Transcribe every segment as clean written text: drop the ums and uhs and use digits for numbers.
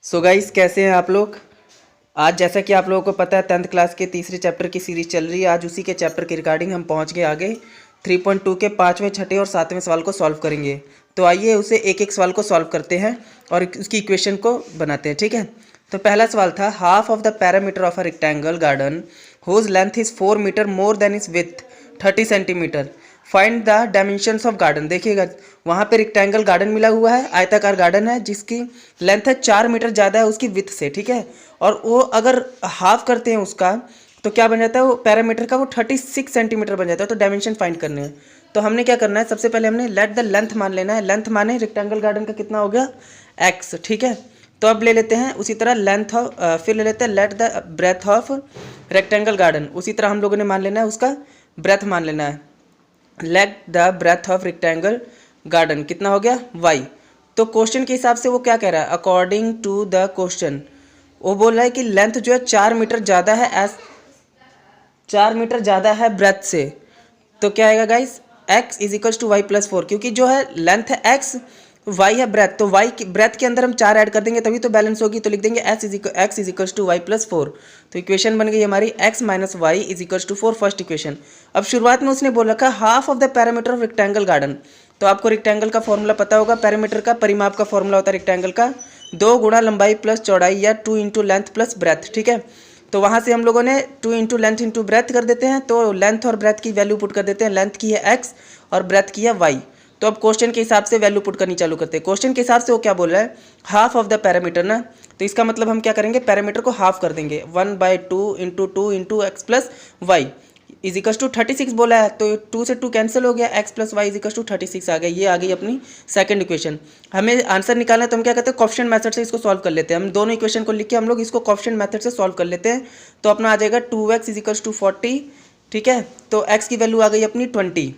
So guys, कैसे हैं आप लोग। आज जैसा कि आप लोगों को पता है 10th क्लास के तीसरे चैप्टर की सीरीज चल रही है। आज उसी के चैप्टर के रिगार्डिंग हम पहुंच गए आगे 3.2 के 5वें, 6ठे और 7वें सवाल को सॉल्व करेंगे। तो आइए उसे एक एक सवाल को सॉल्व करते हैं और उसकी इक्वेशन को बनाते हैं, ठीक है। तो पहला सवाल था, half of the parameter of a rectangle garden whose length is 4 metre more than is with 30 centimetre, find the dimensions of garden. देखिएगा वहाँ पे रेक्टेंगल गार्डन मिला हुआ है, आयताकार गार्डन है जिसकी लेंथ है 4 मीटर ज़्यादा है उसकी विथ से, ठीक है। और वो अगर हाफ करते हैं उसका तो क्या बन जाता है, वो पैरामीटर का वो 36 सेंटीमीटर बन जाता है। तो डायमेंशन फाइंड करने हैं तो हमने क्या करना है, सबसे पहले हमने लेट द लेंथ मान लेना है। लेंथ माने रेक्टेंगल गार्डन का कितना हो गया, एक्स, ठीक है। तो अब ले लेते हैं उसी तरह लेंथ ऑफ, फिर ले लेते हैं let the breadth of rectangle garden. उसी तरह हम लोगों ने मान लेना है उसका ब्रेथ मान लेना है। Let the breadth of rectangle garden कितना हो गया, वाई। तो क्वेश्चन के हिसाब से वो क्या कह रहा है, अकॉर्डिंग टू द क्वेश्चन वो बोल रहा है कि लेंथ जो है 4 मीटर ज़्यादा है, एस 4 मीटर ज़्यादा है ब्रेथ से। तो क्या आएगा guys, x is equals to y plus 4, क्योंकि जो है लेंथ है x, y है ब्रेथ, तो y की ब्रेथ के अंदर हम 4 ऐड कर देंगे तभी तो बैलेंस होगी। तो लिख देंगे x is equals to y plus 4। तो इक्वेशन बन गई हमारी x minus y is equals to 4, first equation. अब शुरुआत में उसने बोल रखा half of the parameter of rectangle garden. तो आपको रेक्टेंगल का फॉर्मूला पता होगा, पैरामीटर का परिमाप का फॉर्मूला होता है रेक्टेंगल का 2 गुणा लंबाई प्लस चौड़ाई या 2 इंटू लेंथ प्लस ब्रेथ, ठीक है। तो वहाँ से हम लोगों ने 2 इंटू लेंथ इंटू ब्रेथ कर देते हैं, तो लेंथ और ब्रेथ की वैल्यू पुट कर देते हैं। लेंथ की है x और ब्रेथ की है y। तो अब क्वेश्चन के हिसाब से वैल्यू पुट करनी चालू करते हैं। क्वेश्चन के हिसाब से वो क्या बोल रहा है, हाफ ऑफ द पैरामीटर ना, तो इसका मतलब हम क्या करेंगे, पैरामीटर को हाफ कर देंगे। 1/2 into x plus y is equal to 36 बोला है, तो 2 से 2 कैंसिल हो गया, x plus y is equal to 36 आ गया। ये आ गई अपनी सेकंड इक्वेशन। हमें आंसर निकालना है तो हम क्या करते हैं, कोएफिशिएंट मेथड से इसको सॉल्व कर लेते हैं। हम दोनों इक्वेशन को लिख के हम लोग इसको कोएफिशिएंट मेथड से सॉल्व कर लेते हैं। तो अपना आ जाएगा 2x इज इक्वल टू 40, ठीक है। तो x की वैल्यू आ गई अपनी 20।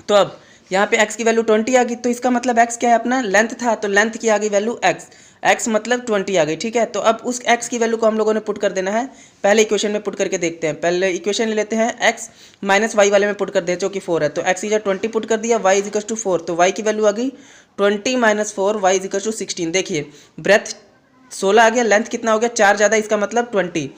तो अब यहाँ पे x की वैल्यू 20 आ गई, तो इसका मतलब x क्या है, अपना लेंथ था, तो लेंथ की आ गई वैल्यू x मतलब 20 आ गई, ठीक है। तो अब उस x की वैल्यू को हम लोगों ने पुट कर देना है। पहले इक्वेशन में पुट करके देखते हैं। पहले इक्वेशन ले लेते हैं, x माइनस वाई वाले में पुट कर दे जो कि 4 है। तो x इज 20 पुट कर दिया, y इज इक्वल टू 4, तो y की वैल्यू आ गई 20 minus 4, y is equal to 16। देखिए ब्रेथ 16 आ गया, लेंथ कितना हो गया 4 ज़्यादा, इसका मतलब 20,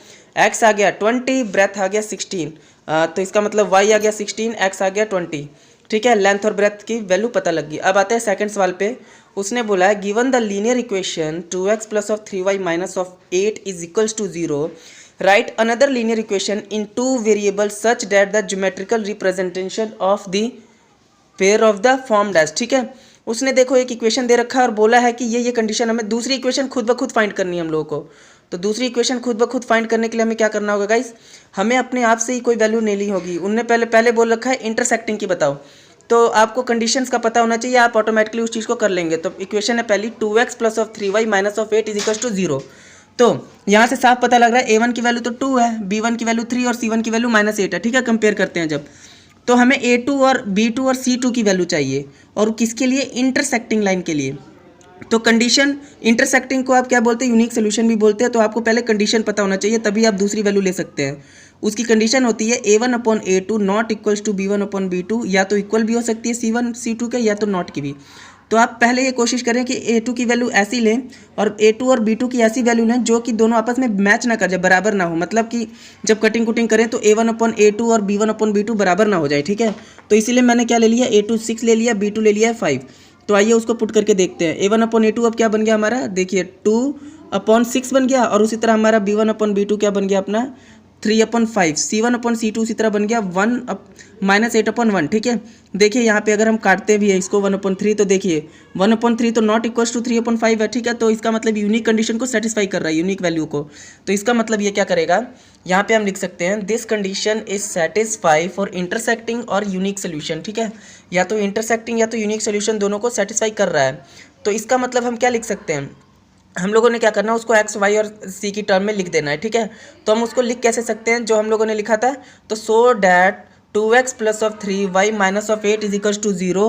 x आ गया 20, ब्रेथ आ गया 16, तो इसका मतलब y आ गया 16, x आ गया 20, ठीक है। लेंथ और ब्रेथ की वैल्यू पता लग गई। अब आते हैं सेकंड सवाल पे। उसने बोला है given the linear equation 2x plus of 3y minus of 8 is equals to 0, right another linear equation in 2 variable such that the geometrical representation of the pair of the form dash, ठीक है। उसने देखो एक equation दे रखा है और बोला है कि ये कंडीशन, हमें दूसरी इक्वेशन खुद ब खुद फाइंड करनी है हम लोगों को। तो दूसरी इक्वेशन खुद ब खुद फाइंड करने के लिए हमें क्या करना होगा गाइस, हमें अपने आप से ही कोई वैल्यू नहीं ली होगी। उनने पहले बोल रखा है इंटरसेक्टिंग की बताओ, तो आपको कंडीशंस का पता होना चाहिए, आप ऑटोमेटिकली उस चीज़ को कर लेंगे। तो इक्वेशन है पहली 2x plus of 3y minus of 8 is equal to 0। तो यहाँ से साफ पता लग रहा है a1 की वैल्यू तो 2 है, b1 की वैल्यू 3 और c1 की वैल्यू -8 है, ठीक है। कंपेयर करते हैं जब, तो हमें a2 और b2 और c2 की वैल्यू चाहिए, और किसके लिए, इंटरसेक्टिंग लाइन के लिए। तो कंडीशन इंटरसेक्टिंग को आप क्या बोलते हैं, यूनिक सोल्यूशन भी बोलते हैं। तो आपको पहले कंडीशन पता होना चाहिए, तभी आप दूसरी वैल्यू ले सकते हैं। उसकी कंडीशन होती है a1/a2 not equals to b1/b2, या तो इक्वल भी हो सकती है c1 c2 के, या तो नॉट की भी। तो आप पहले ये कोशिश करें कि a2 की वैल्यू ऐसी लें और a2 और b2 की ऐसी वैल्यू लें जो कि दोनों आपस में मैच ना कर जाए, बराबर ना हो। मतलब कि जब कटिंग कुटिंग करें तो a1/a2 और b1/b2 बराबर ना हो जाए, ठीक है। तो इसीलिए मैंने क्या ले लिया, a2 6 ले लिया, b2 ले लिया 5। तो आइए उसको पुट करके देखते हैं। a1/a2 अब क्या बन गया हमारा, देखिए 2/6 बन गया, और उसी तरह हमारा b1/b2 क्या बन गया अपना 3/5, c1/c2 उसी तरह बन गया 8/1, ठीक है। देखिए यहाँ पे अगर हम काटते भी है इसको 1/3, तो देखिए 1/3 तो नॉट इक्वल्स टू 3/5 है, ठीक है। तो इसका मतलब यूनिक कंडीशन को सेटिस्फाई कर रहा है, यूनिक वैल्यू को। तो इसका मतलब ये क्या करेगा, यहाँ पे हम लिख सकते हैं this condition is satisfy for intersecting और यूनिक सोल्यूशन, ठीक है। या तो इंटरसेक्टिंग या तो यूनिक सोल्यूशन दोनों को सेटिस्फाई कर रहा है। तो इसका मतलब हम क्या लिख सकते हैं, हम लोगों ने क्या करना है, उसको x y और c की टर्म में लिख देना है, ठीक है। तो हम उसको लिख कैसे सकते हैं, जो हम लोगों ने लिखा था, तो so that 2x plus of 3y minus of 8 is equal to 0,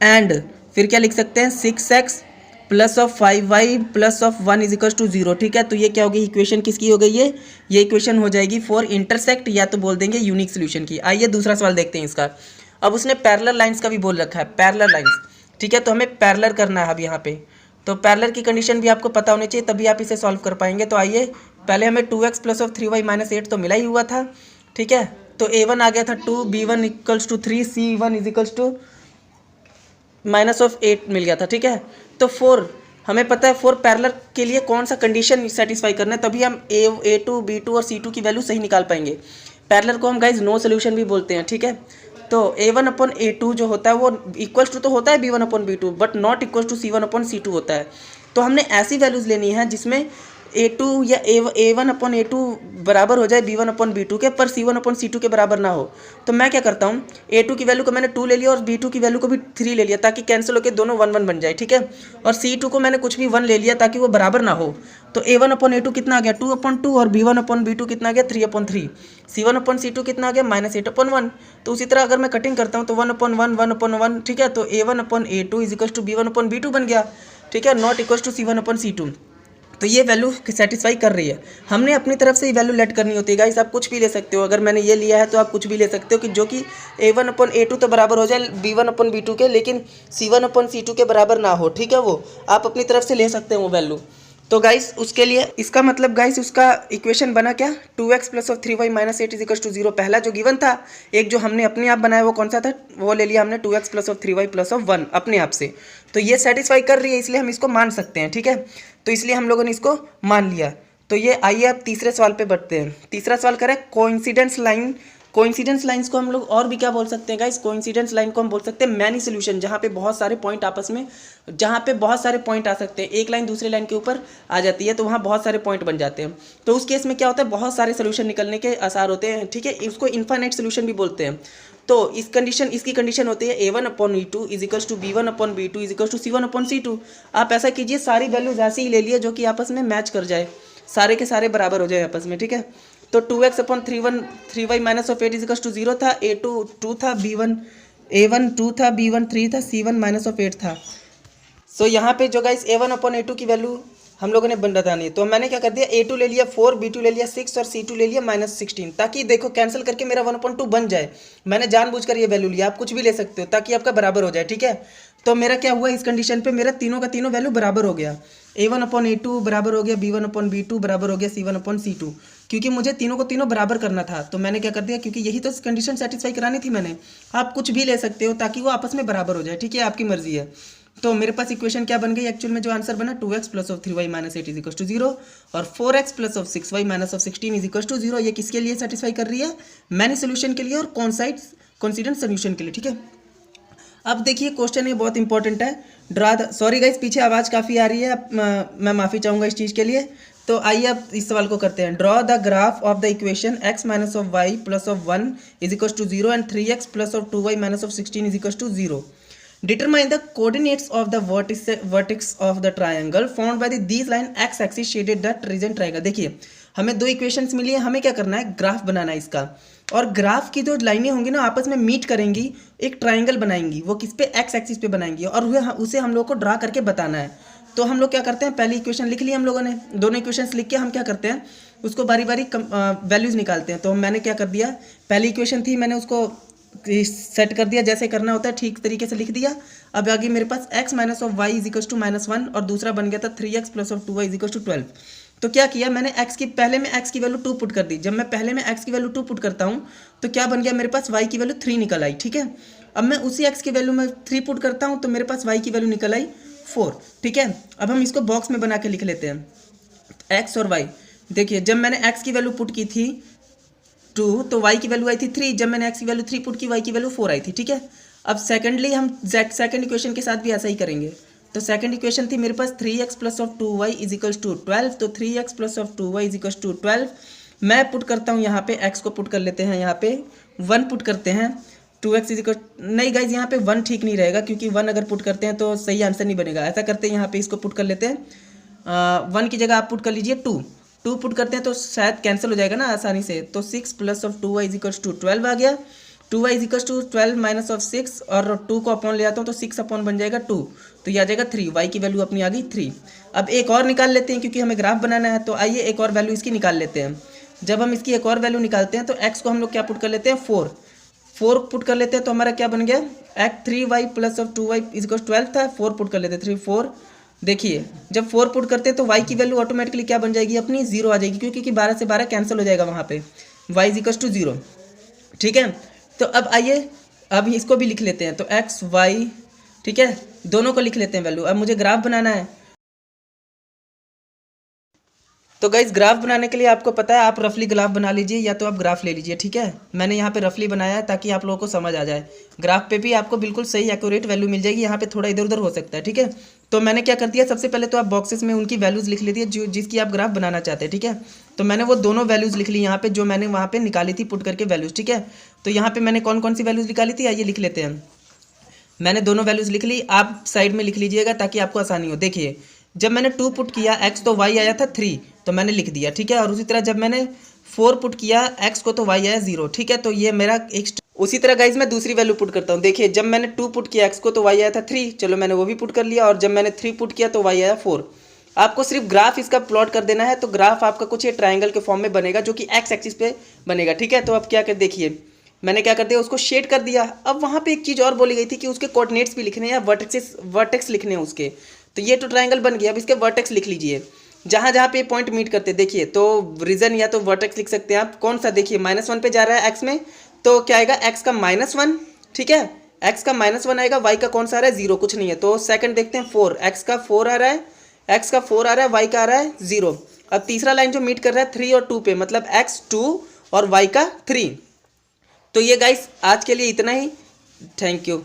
and फिर क्या लिख सकते हैं 6x plus of 5y plus of 1 is equal to 0, ठीक है। तो ये क्या होगी, इक्वेशन किसकी हो गई है, ये इक्वेशन हो जाएगी फॉर इंटरसेक्ट, या तो बोल देंगे यूनिक सोल्यूशन की। आइए दूसरा सवाल देखते हैं इसका। अब उसने पैरेलल लाइंस का भी बोल रखा है, पैरेलल लाइंस, ठीक है। तो हमें पैरेलल करना है अब यहाँ पे। तो पैरेलल की कंडीशन भी आपको पता होनी चाहिए, तभी आप इसे सॉल्व कर पाएंगे। तो आइए, पहले हमें 2x plus of 3y minus 8 तो मिला ही हुआ था, ठीक है। तो a1 आ गया था 2, b1 equals to 3, c1 is equals to minus of 8 मिल गया था, ठीक है। तो 4 हमें पता है 4 पैरेलल के लिए कौन सा कंडीशन सेटिस्फाई करना है, तभी हम a2 b2 और c2 की वैल्यू सही निकाल पाएंगे। पैरेलल को हम गाइज नो सोल्यूशन भी बोलते हैं, ठीक है। तो a1 अपॉन a2 जो होता है वो इक्वल्स टू तो होता है b1 upon b2, but not equals to c1 upon c2 होता है। तो हमने ऐसी वैल्यूज़ लेनी है जिसमें a2 या a1 अपॉन a2 बराबर हो जाए b1 अपॉन b2 के, पर c1 अपॉन c2 के बराबर ना हो। तो मैं क्या करता हूँ, a2 की वैल्यू को मैंने 2 ले लिया और b2 की वैल्यू को भी 3 ले लिया, ताकि कैंसिल होकर दोनों 1 1 बन जाए, ठीक है। और c2 को मैंने कुछ भी 1 ले लिया ताकि वो बराबर ना हो। तो a1 अपॉन a2 कितना आ गया 2 अपॉन 2, और b1 अपॉन b2 कितना आ गया 3 अपॉन 3, c1 अपॉन c2 कितना आ गया -8 अपॉन 1। तो उसी तरह अगर मैं कटिंग करता हूँ तो 1 अपॉन 1 1 अपॉन 1, ठीक है। तो a1 upon a2 is equals to b1 upon b2 बन गया, ठीक है, not equals to c1 upon c2। तो ये वैल्यू सेटिस्फाई कर रही है। हमने अपनी तरफ से ही वैल्यू लेट करनी होती है गाइस, आप कुछ भी ले सकते हो। अगर मैंने ये लिया है तो आप कुछ भी ले सकते हो कि जो कि a1 अपॉन a2 तो बराबर हो जाए b1 अपॉन b2 के, लेकिन c1 अपॉन c2 के बराबर ना हो, ठीक है। वो आप अपनी तरफ से ले सकते हो वो वैल्यू। तो गाइस उसके लिए इसका मतलब गाइस उसका इक्वेशन बना क्या, 2x plus of 3y minus 8 is equal to 0। पहला जो गिवन था, एक जो हमने अपने आप बनाया वो कौन सा था, वो ले लिया हमने 2x plus of 3y plus of 1 अपने आप से। तो ये सेटिस्फाई कर रही है, इसलिए हम इसको मान सकते हैं, ठीक है। तो इसलिए हम लोगों ने इसको मान लिया। तो ये आइए अब तीसरे सवाल पे बढ़ते हैं। तीसरा सवाल करें कोइंसिडेंस लाइन। कोइंसिडेंस लाइंस को हम लोग और भी क्या बोल सकते हैं गाइस, कोइंसिडेंस लाइन को हम बोल सकते हैं मैनी सोल्यूशन, जहाँ पे बहुत सारे पॉइंट आपस में, जहाँ पे बहुत सारे पॉइंट आ सकते हैं, एक लाइन दूसरे लाइन के ऊपर आ जाती है तो वहाँ बहुत सारे पॉइंट बन जाते हैं। तो उस केस में क्या होता है, बहुत सारे सोल्यूशन निकलने के आसार होते हैं, ठीक है। उसको इनफाइनाइट सोल्यूशन भी बोलते हैं। तो इसकी कंडीशन होती है a1 upon e2 is equals to b1 upon b2 is equals to c1 upon c2। आप ऐसा कीजिए, सारी वैल्यूज ऐसे ही ले लिए जो कि आपस में मैच कर जाए, सारे के सारे बराबर हो जाए आपस में, ठीक है। तो 2x upon 3y minus of 8 is equals to 0 था, a2 2 था, a1 2 था, b1 3 था, c1 माइनस ऑफ 8 था। सो यहाँ पे जो गाइस a1 अपॉन a2 की वैल्यू हम लोगों ने बतानी है, तो मैंने क्या कर दिया, a2 ले लिया 4, b2 ले लिया 6 और c2 ले लिया -16, ताकि देखो कैंसिल करके मेरा 1/2 बन जाए। मैंने जानबूझकर ये वैल्यू लिया, आप कुछ भी ले सकते हो ताकि आपका बराबर हो जाए, ठीक है। तो मेरा क्या हुआ, इस कंडीशन पे मेरा तीनों का तीनों वैल्यू बराबर हो गया। a1 अपॉन a2 बराबर हो गया b1 अपॉन b2 बराबर हो गया c1 अपॉन c2, क्योंकि मुझे तीनों को तीनों बराबर करना था। तो मैंने क्या कर दिया, क्योंकि यही तो कंडीशन सेटिस्फाई करानी थी मैंने। आप कुछ भी ले सकते हो ताकि वो आपस में बराबर हो जाए, ठीक है, आपकी मर्जी है। तो मेरे पास इक्वेशन क्या बन गई, एक्चुअल में जो आंसर बना 2x plus of 3y minus 8 is equal to 0 और 4x plus of 6y minus of 16 is equal to 0। ये किसके लिए सेटिस्फाई कर रही है, मैनी सोल्यूशन के लिए और कॉन्सिडेंट सोल्यूशन के लिए, ठीक है। अब देखिए क्वेश्चन ये बहुत इंपॉर्टेंट है। ड्रा द, सॉरी गाइस पीछे आवाज़ काफ़ी आ रही है, मैं माफ़ी चाहूँगा इस चीज़ के लिए। तो आइए अब इस सवाल को करते हैं। Draw the graph of the equation x minus of y plus of 1 is equal to 0 and 3x plus of 2y minus of 16 is equal to 0। Determine the coordinates of the vertex of the triangle formed by these line x axis shaded the region triangle। देखिए हमें दो equations मिली है, हमें क्या करना है, graph बनाना है इसका। और ग्राफ की जो लाइनें होंगी ना आपस में मीट करेंगी, एक ट्राइंगल बनाएंगी, वो किस पे, एक्स एक्सिस पे बनाएंगी, और उसे हम लोग को ड्रा करके बताना है। तो हम लोग क्या करते हैं, पहली इक्वेशन लिख ली हम लोगों ने, दोनों इक्वेशंस लिख के हम क्या करते हैं, उसको बारी बारी वैल्यूज़ निकालते हैं। तो मैंने क्या कर दिया, पहली इक्वेशन थी मैंने उसको सेट कर दिया, जैसे करना होता है ठीक तरीके से लिख दिया। अब आगे मेरे पास x minus of y is equal to -1 और दूसरा बन गया था 3x plus of 2y is equal to 12। तो क्या किया मैंने, पहले में x की वैल्यू 2 पुट कर दी। जब मैं पहले में x की वैल्यू 2 पुट करता हूँ तो क्या बन गया, मेरे पास y की वैल्यू 3 निकल आई, ठीक है। अब मैं उसी x की वैल्यू में 3 पुट करता हूँ तो मेरे पास y की वैल्यू निकल आई 4, ठीक है। अब हम इसको बॉक्स में बना के लिख लेते हैं, x और y। देखिए जब मैंने x की वैल्यू पुट की थी 2 तो y की वैल्यू आई थी 3, जब मैंने x की वैल्यू 3 पुट की y की वैल्यू 4 आई थी, ठीक है। अब सेकेंडली हम सेकंड इक्वेशन के साथ भी ऐसा ही करेंगे। तो सेकंड इक्वेशन थी मेरे पास 3x plus of 2y is equals to 12, तो 3x plus of 2y is equals to 12। मैं पुट करता हूँ यहाँ पे, x को पुट कर लेते हैं, यहाँ पे 1 पुट करते हैं, 2x इज इक्वल, नहीं गाइज यहाँ पे 1 ठीक नहीं रहेगा, क्योंकि 1 अगर पुट करते हैं तो सही आंसर नहीं बनेगा। ऐसा करते हैं यहाँ पे इसको पुट कर लेते हैं, 1 की जगह आप पुट कर लीजिए 2 पुट करते हैं तो शायद कैंसिल हो जाएगा ना आसानी से। तो 6 plus of 2y is equals to 12 आ गया, 2y is equals to 12 minus of 6 और 2 को अपॉन ले आता हूँ तो 6 अपॉन बन जाएगा 2, तो ये आ जाएगा 3, y की वैल्यू अपनी आ गई 3। अब एक और निकाल लेते हैं क्योंकि हमें ग्राफ बनाना है, तो आइए एक और वैल्यू इसकी निकाल लेते हैं। जब हम इसकी एक और वैल्यू निकालते हैं तो x को हम लोग क्या पुट कर लेते हैं, 4 पुट कर लेते हैं, तो हमारा क्या बन गया, 3y plus of 2y is equals 12 था, 4 पुट कर लेते हैं, 3 4 देखिए जब 4 पुट करते हैं तो y की वैल्यू ऑटोमेटिकली क्या बन जाएगी अपनी 0 आ जाएगी, क्योंकि 12 से 12 कैंसिल हो जाएगा वहाँ पे, y इज इक्वल टू 0। ठीक है, तो अब आइए अब इसको भी लिख लेते हैं, तो x y, ठीक है, दोनों को लिख लेते हैं वैल्यू। अब मुझे ग्राफ बनाना है, तो गाइज ग्राफ बनाने के लिए आपको पता है आप रफली ग्राफ बना लीजिए या तो आप ग्राफ ले लीजिए। ठीक है, मैंने यहाँ पे रफली बनाया है ताकि आप लोगों को समझ आ जाए। ग्राफ पे भी आपको बिल्कुल सही एक्यूरेट वैल्यू मिल जाएगी, यहाँ पे थोड़ा इधर उधर हो सकता है। ठीक है, तो मैंने क्या कर दिया, सबसे पहले तो आप बॉक्सेस में उनकी वैल्यूज़ लिख लीजिए जो जिसकी आप ग्राफ बनाना चाहते हैं। ठीक है, तो मैंने वो दोनों वैल्यूज़ लिख ली यहाँ पे जो मैंने वहाँ पे निकाली थी पुट करके वैल्यूज़। ठीक है, तो यहाँ पे मैंने कौन कौन सी वैल्यूज़ निकाली थी आइए लिख लेते हैं। मैंने दोनों वैल्यूज़ लिख ली, आप साइड में लिख लीजिएगा ताकि आपको आसानी हो। देखिए जब मैंने 2 पुट किया x तो y आया था 3, तो मैंने लिख दिया। ठीक है, और उसी तरह जब मैंने 4 पुट किया x को तो y आया 0। ठीक है, तो ये मेरा एक। उसी तरह गाइज मैं दूसरी वैल्यू पुट करता हूँ। देखिए जब मैंने 2 पुट किया x को तो y आया था 3, चलो मैंने वो भी पुट कर लिया, और जब मैंने 3 पुट किया तो y आया 4। आपको सिर्फ ग्राफ इसका प्लॉट कर देना है, तो ग्राफ आपका कुछ ये ट्राइंगल के फॉर्म में बनेगा जो कि x एक्सिस पे बनेगा। ठीक है, तो अब क्या कर देखिए मैंने क्या कर दिया, उसको शेड कर दिया। अब वहाँ पे एक चीज़ और बोली गई थी कि उसके कोऑर्डिनेट्स भी लिखने हैं या वर्टेक्स लिखने हैं उसके, तो ये तो ट्राइंगल बन गया। अब इसके वर्टेक्स लिख लीजिए जहाँ जहाँ पे पॉइंट मीट करते हैं। देखिए तो रीजन या तो वर्टेक्स लिख सकते हैं आप, कौन सा, देखिए -1 पे जा रहा है x में, तो क्या आएगा x का -1। ठीक है, x का -1 आएगा, y का कौन सा आ रहा है 0, कुछ नहीं है। तो सेकंड देखते हैं 4, x का 4 आ रहा है, x का 4 आ रहा है, y का आ रहा है 0। अब तीसरा लाइन जो मीट कर रहा है 3 और 2 पे, मतलब x 2 और y का 3। तो ये गाइस आज के लिए इतना ही, थैंक यू।